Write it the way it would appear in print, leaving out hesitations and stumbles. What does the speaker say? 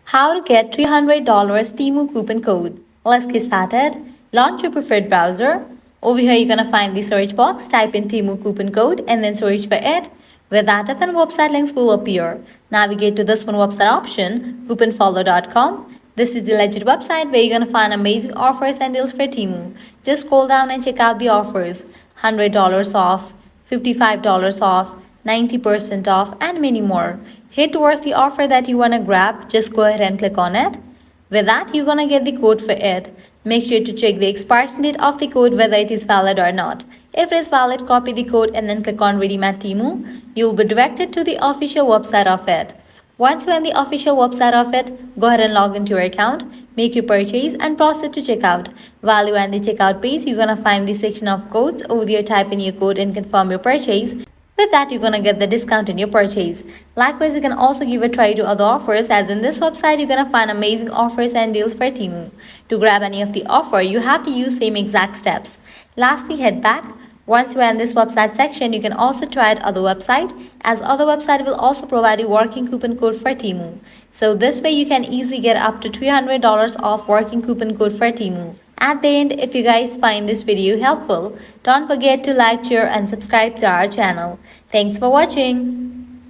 How to get $300 Temu coupon code. Let's get started. Launch your preferred browser. Over here, you're gonna find the search box. Type in Temu coupon code and then search for it. With that, different website links will appear. Navigate to this one website option, couponfollow.com. This is the legit website where you're gonna find amazing offers and deals for Temu. Just scroll down and check out the offers. $100 off, $55 off, 90% off, and many more. Head towards the offer that you want to grab, just go ahead and click on it. With that, you're going to get the code for it. Make sure to check the expiration date of the code whether it is valid or not. If it is valid, copy the code and then click on Redeem at Temu. You will be directed to the official website of it. Once you're on the official website of it, go ahead and log into your account, make your purchase and proceed to checkout. While you're on the checkout page, you're going to find the section of codes. Over there, type in your code and confirm your purchase. With that, you're gonna get the discount in your purchase. Likewise, you can also give a try to other offers, as in this website you're gonna find amazing offers and deals for Temu. To grab any of the offer, you have to use same exact steps. Lastly, head back. Once you are in this website section, you can also try out other website, as other website will also provide you working coupon code for Temu. So this way you can easily get up to $300 off working coupon code for Temu. At the end, if you guys find this video helpful, don't forget to like, share and subscribe to our channel. Thanks for watching.